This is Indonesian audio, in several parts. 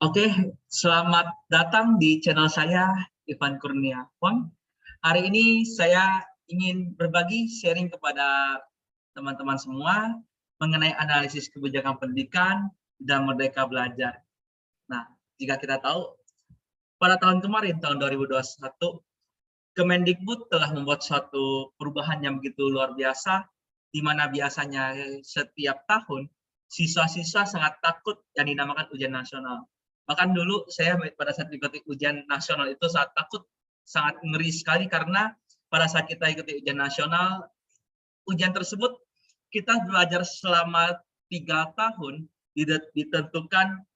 Oke, selamat datang di channel saya, Ivan Kurniawan. Hari ini saya ingin berbagi sharing kepada teman-teman semua mengenai analisis kebijakan pendidikan dan Merdeka Belajar. Nah, jika kita tahu, pada tahun kemarin, tahun 2021, Kemendikbud telah membuat suatu perubahan yang begitu luar biasa, di mana biasanya setiap tahun siswa-siswa sangat takut yang dinamakan ujian nasional. Bahkan dulu saya pada saat mengikuti ujian nasional itu sangat takut, sangat ngeri sekali karena pada saat kita ikuti ujian nasional, ujian tersebut kita belajar selama 3 tahun, ditentukan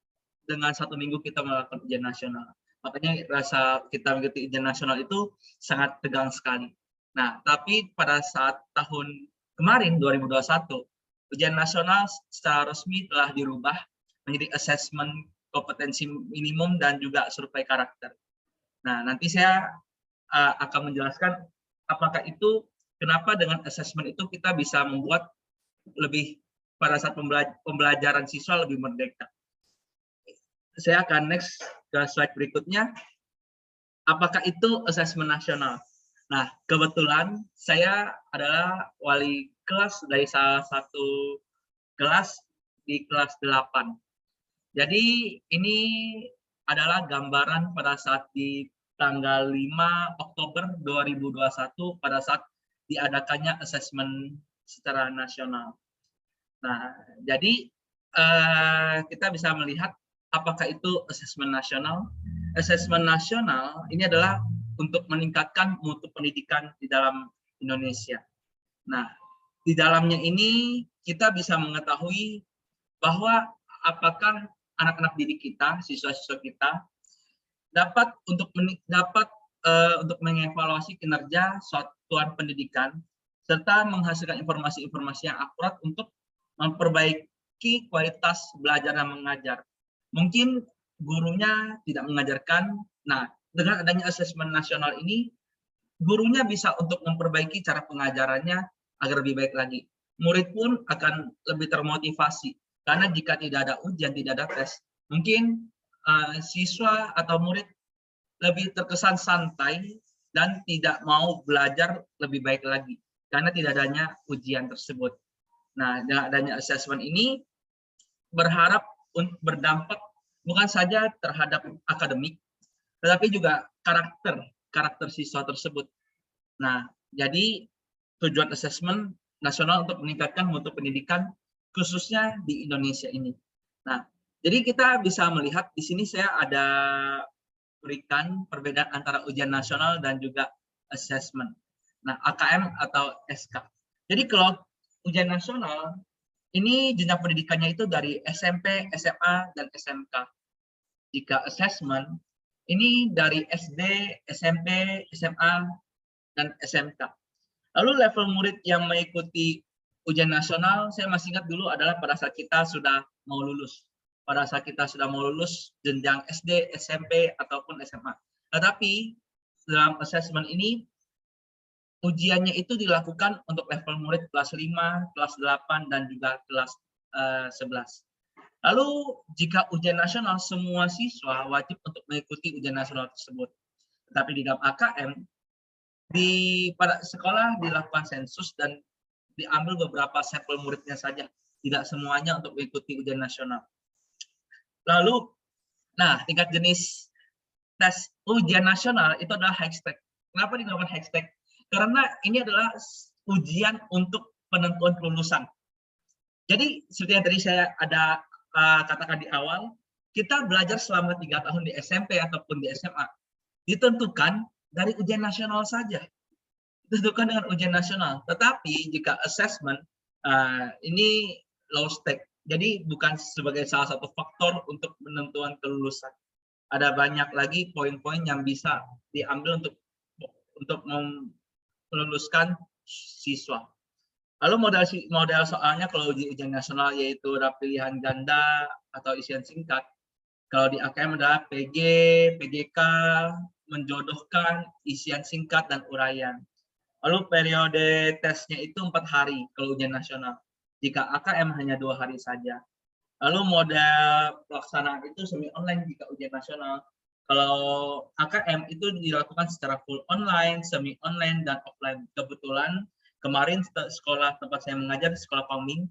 dengan 1 minggu kita melakukan ujian nasional. Makanya rasa kita mengikuti ujian nasional itu sangat tegang sekali. Nah, tapi pada saat tahun kemarin 2021, ujian nasional secara resmi telah dirubah menjadi asesmen kompetensi minimum dan juga survei karakter. Nah, nanti saya akan menjelaskan apakah itu kenapa dengan asesmen itu kita bisa membuat lebih pada saat pembelajaran siswa lebih merdeka. Saya akan next ke slide berikutnya. Apakah itu asesmen nasional? Nah, kebetulan saya adalah wali kelas dari salah satu kelas di kelas 8. Jadi ini adalah gambaran pada saat di tanggal 5 Oktober 2021 pada saat diadakannya asesmen secara nasional. Nah, jadi kita bisa melihat apakah itu asesmen nasional. Asesmen nasional ini adalah untuk meningkatkan mutu pendidikan di dalam Indonesia. Nah, di dalamnya ini kita bisa mengetahui bahwa apakah anak-anak didik kita, siswa-siswa kita dapat untuk mengevaluasi kinerja satuan pendidikan serta menghasilkan informasi-informasi yang akurat untuk memperbaiki kualitas belajar dan mengajar. Mungkin gurunya tidak mengajarkan. Nah, dengan adanya asesmen nasional ini, gurunya bisa untuk memperbaiki cara pengajarannya agar lebih baik lagi. Murid pun akan lebih termotivasi karena jika tidak ada ujian, tidak ada tes, mungkin siswa atau murid lebih terkesan santai dan tidak mau belajar lebih baik lagi karena tidak adanya ujian tersebut. Nah, dengan adanya asesmen ini berharap untuk berdampak bukan saja terhadap akademik, tetapi juga karakter siswa tersebut. Nah, jadi tujuan asesmen nasional untuk meningkatkan mutu pendidikan khususnya di Indonesia ini. Nah, jadi kita bisa melihat di sini saya ada berikan perbedaan antara ujian nasional dan juga asesmen. Nah, AKM atau SK. Jadi kalau ujian nasional ini jenjang pendidikannya itu dari SMP, SMA, dan SMK. Jika asesmen ini dari SD, SMP, SMA, dan SMK. Lalu level murid yang mengikuti ujian nasional, saya masih ingat dulu adalah pada saat kita sudah mau lulus. Pada saat kita sudah mau lulus jenjang SD, SMP, ataupun SMA. Tetapi dalam asesmen ini, ujiannya itu dilakukan untuk level murid kelas 5, kelas 8, dan juga kelas 11. Lalu jika ujian nasional, semua siswa wajib untuk mengikuti ujian nasional tersebut. Tetapi di dalam AKM, pada sekolah dilakukan sensus dan diambil beberapa sampel muridnya saja, tidak semuanya untuk mengikuti ujian nasional. Lalu, nah tingkat jenis tes ujian nasional itu adalah high stake. Kenapa dinamakan high stake? Karena ini adalah ujian untuk penentuan kelulusan. Jadi seperti yang tadi saya ada katakan di awal, kita belajar selama 3 tahun di SMP ataupun di SMA ditentukan dari ujian nasional saja. Ditentukan dengan ujian nasional. Tetapi jika assessment ini low stake. Jadi bukan sebagai salah satu faktor untuk penentuan kelulusan. Ada banyak lagi poin-poin yang bisa diambil untuk meluluskan siswa. Lalu model soalnya kalau ujian nasional yaitu ada pilihan ganda atau isian singkat. Kalau di AKM adalah PG, PGK, menjodohkan, isian singkat, dan uraian. Lalu periode tesnya itu 4 hari kalau ujian nasional. Jika AKM hanya 2 hari saja. Lalu model pelaksanaan itu semi online jika ujian nasional. Kalau AKM itu dilakukan secara full online, semi online, dan offline. Kebetulan kemarin sekolah tempat saya mengajar di sekolah Paming,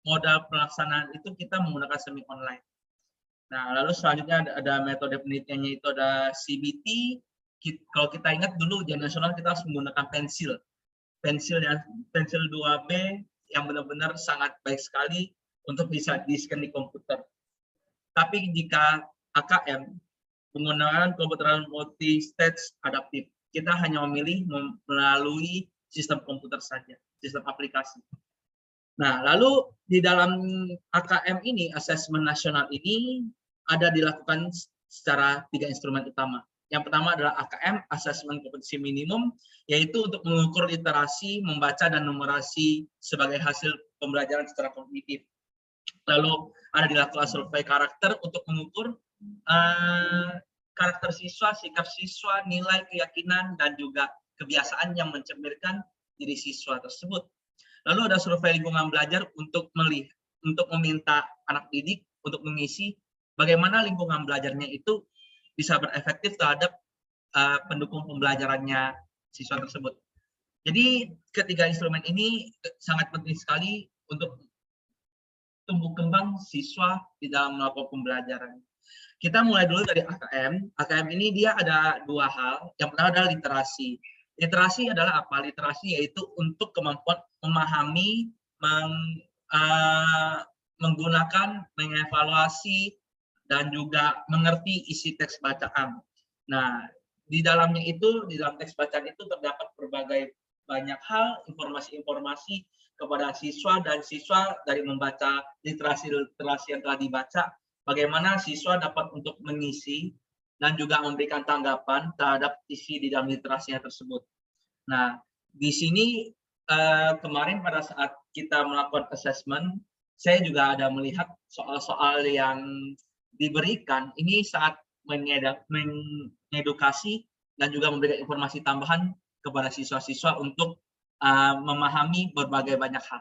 modal pelaksanaan itu kita menggunakan semi online. Nah, lalu selanjutnya ada metode penelitiannya itu ada CBT. Kalau kita ingat dulu ujian nasional kita harus menggunakan pensil. Pensil 2B yang benar-benar sangat baik sekali untuk bisa di-scan di komputer. Tapi jika AKM menggunakan komputer multi-stage adaptif, kita hanya memilih melalui sistem komputer saja, sistem aplikasi. Nah, lalu di dalam AKM ini, asesmen nasional ini ada dilakukan secara 3 instrumen utama. Yang pertama adalah AKM, asesmen kompetensi minimum, yaitu untuk mengukur literasi, membaca, dan numerasi sebagai hasil pembelajaran secara kognitif. Lalu ada dilakukan survei karakter untuk mengukur karakter siswa, sikap siswa, nilai, keyakinan, dan juga kebiasaan yang mencerminkan diri siswa tersebut. Lalu ada survei lingkungan belajar untuk meminta anak didik untuk mengisi bagaimana lingkungan belajarnya itu bisa berefektif terhadap pendukung pembelajarannya siswa tersebut. Jadi ketiga instrumen ini sangat penting sekali untuk tumbuh kembang siswa di dalam melakukan pembelajaran. Kita mulai dulu dari AKM. AKM ini dia ada 2 hal. Yang pertama adalah literasi. Literasi adalah apa? Literasi yaitu untuk kemampuan memahami, menggunakan, mengevaluasi, dan juga mengerti isi teks bacaan. Nah, di dalamnya itu, di dalam teks bacaan itu terdapat berbagai banyak hal, informasi-informasi kepada siswa, dan siswa dari membaca literasi yang telah dibaca, bagaimana siswa dapat untuk mengisi dan juga memberikan tanggapan terhadap isi di dalam literasinya tersebut. Nah, di sini kemarin pada saat kita melakukan assessment, saya juga ada melihat soal-soal yang diberikan ini saat mengedukasi dan juga memberikan informasi tambahan kepada siswa-siswa untuk memahami berbagai banyak hal.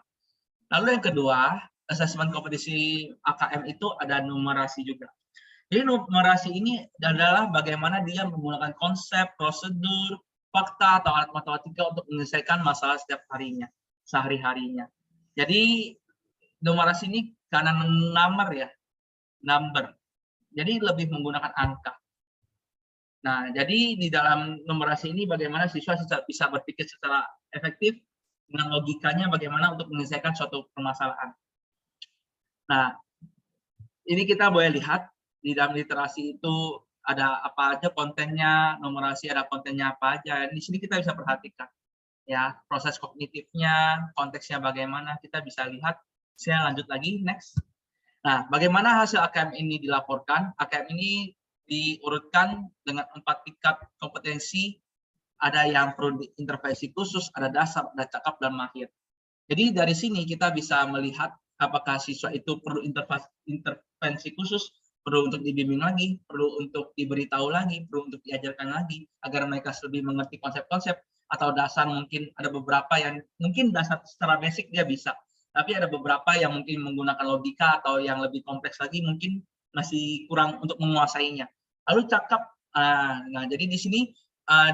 Lalu yang kedua, asesmen kompetisi AKM itu ada numerasi juga. Jadi numerasi ini adalah bagaimana dia menggunakan konsep, prosedur, fakta, atau alat matematika untuk menyelesaikan masalah setiap harinya, sehari-harinya. Jadi numerasi ini karena number. Jadi lebih menggunakan angka. Nah, jadi di dalam numerasi ini bagaimana siswa bisa berpikir secara efektif dengan logikanya bagaimana untuk menyelesaikan suatu permasalahan. Nah, ini kita boleh lihat di dalam literasi itu ada apa aja kontennya, numerasi ada kontennya apa aja. Di sini kita bisa perhatikan ya proses kognitifnya, konteksnya bagaimana kita bisa lihat. Saya lanjut lagi, next. Nah, bagaimana hasil AKM ini dilaporkan? AKM ini diurutkan dengan 4 tingkat kompetensi. Ada yang perlu intervensi khusus, ada dasar, ada cakap, dan mahir. Jadi dari sini kita bisa melihat apakah siswa itu perlu intervensi khusus, perlu untuk dibimbing lagi, perlu untuk diberitahu lagi, perlu untuk diajarkan lagi, agar mereka lebih mengerti konsep-konsep, atau dasar mungkin ada beberapa yang mungkin dasar secara basic dia bisa, tapi ada beberapa yang mungkin menggunakan logika atau yang lebih kompleks lagi mungkin masih kurang untuk menguasainya. Lalu cakap, nah jadi di sini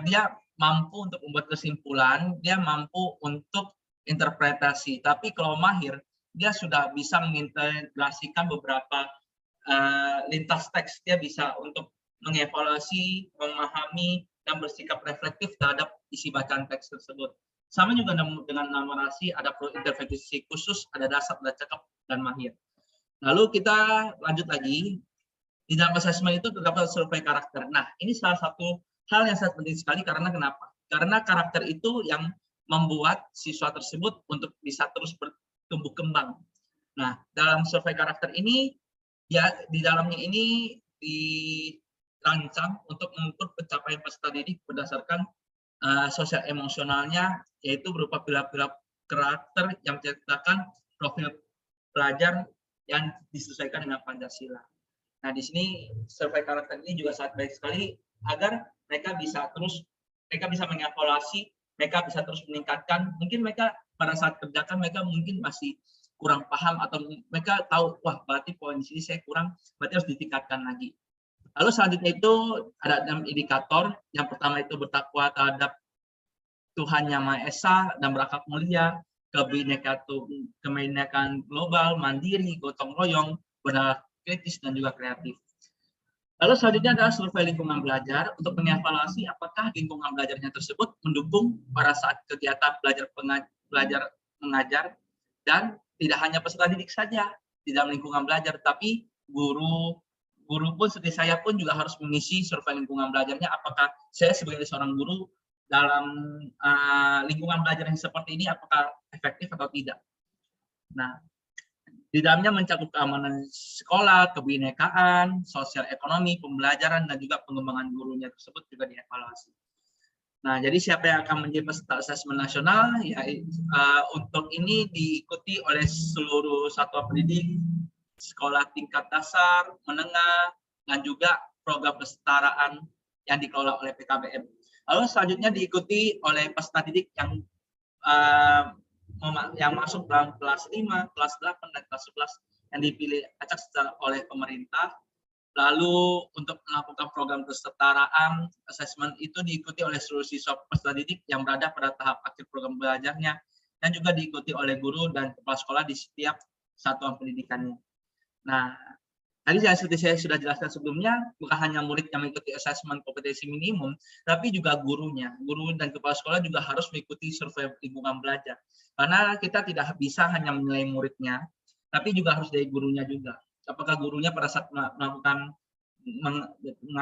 dia mampu untuk membuat kesimpulan, dia mampu untuk interpretasi. Tapi kalau mahir, dia sudah bisa mengintegrasikan beberapa lintas teks. Dia bisa untuk mengevaluasi, memahami, dan bersikap reflektif terhadap isi bacaan teks tersebut. Sama juga dengan numerasi, ada perlu intervensi khusus, ada dasar, ada cakap, dan mahir. Lalu kita lanjut lagi. Di dalam asesmen itu terdapat survei karakter. Nah, ini salah satu hal yang sangat penting sekali karena kenapa? Karena karakter itu yang membuat siswa tersebut untuk bisa terus bertumbuh kembang. Nah, dalam survei karakter ini, ya di dalamnya ini dirancang untuk mengukur pencapaian peserta didik berdasarkan sosial emosionalnya, yaitu berupa pilar-pilar karakter yang menceritakan profil pelajar yang disesuaikan dengan Pancasila. Nah, di sini survei karakter ini juga sangat baik sekali agar mereka bisa mengevaluasi, mereka bisa terus meningkatkan. Mungkin mereka pada saat kerjakan mereka mungkin masih kurang paham atau mereka tahu, wah berarti poin sini saya kurang, berarti harus ditingkatkan lagi. Lalu selanjutnya itu ada 6 indikator. Yang pertama itu bertakwa terhadap Tuhan Yang Maha Esa dan berakhlak mulia, kebinekaan global, mandiri, gotong royong, benar kritis dan juga kreatif. Lalu selanjutnya adalah survei lingkungan belajar untuk mengevaluasi apakah lingkungan belajarnya tersebut mendukung pada saat kegiatan belajar mengajar, dan tidak hanya peserta didik saja di dalam lingkungan belajar, tapi guru pun seperti saya pun juga harus mengisi survei lingkungan belajarnya, apakah saya sebagai seorang guru dalam lingkungan belajar yang seperti ini apakah efektif atau tidak. Nah, di dalamnya mencakup keamanan sekolah, kebinekaan, sosial ekonomi, pembelajaran, dan juga pengembangan gurunya tersebut juga dievaluasi. Nah, jadi siapa yang akan menjadi peserta asesmen nasional? Ya, untuk ini diikuti oleh seluruh satuan pendidik, sekolah tingkat dasar, menengah, dan juga program kesetaraan yang dikelola oleh PKBM. Lalu selanjutnya diikuti oleh peserta didik yang masuk dalam kelas 5, kelas 8, dan kelas 11 yang dipilih acak secara oleh pemerintah. Lalu untuk melakukan program kesetaraan, asesmen itu diikuti oleh seluruh siswa peserta didik yang berada pada tahap akhir program belajarnya, dan juga diikuti oleh guru dan kepala sekolah di setiap satuan pendidikannya. Nah, tadi seperti saya sudah jelaskan sebelumnya, bukan hanya murid yang mengikuti asesmen kompetensi minimum, tapi juga gurunya. Guru dan kepala sekolah juga harus mengikuti survei lingkungan belajar. Karena kita tidak bisa hanya menilai muridnya, tapi juga harus dari gurunya juga. Apakah gurunya pada saat melakukan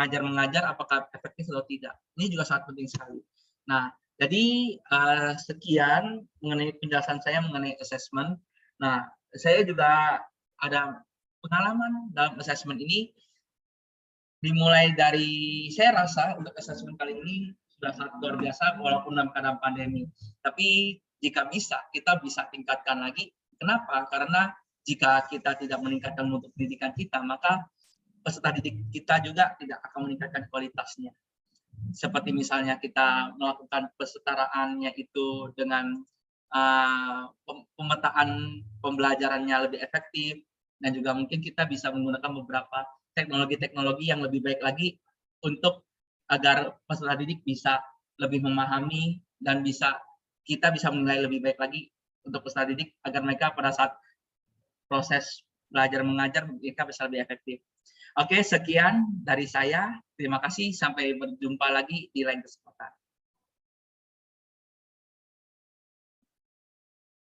mengajar, apakah efektif atau tidak. Ini juga sangat penting sekali. Nah, jadi sekian mengenai penjelasan saya mengenai asesmen. Nah, saya juga ada pengalaman dalam asesmen ini, dimulai dari saya rasa untuk asesmen kali ini sudah sangat luar biasa walaupun dalam keadaan pandemi. Tapi jika bisa, kita bisa tingkatkan lagi. Kenapa? Karena jika kita tidak meningkatkan mutu pendidikan kita, maka peserta didik kita juga tidak akan meningkatkan kualitasnya. Seperti misalnya kita melakukan pesetaraannya itu dengan pemetaan pembelajarannya lebih efektif, dan juga mungkin kita bisa menggunakan beberapa teknologi-teknologi yang lebih baik lagi untuk agar peserta didik bisa lebih memahami dan kita bisa menilai lebih baik lagi untuk peserta didik agar mereka pada saat proses belajar mengajar mereka bisa lebih efektif. Oke, sekian dari saya. Terima kasih. Sampai berjumpa lagi di lain kesempatan.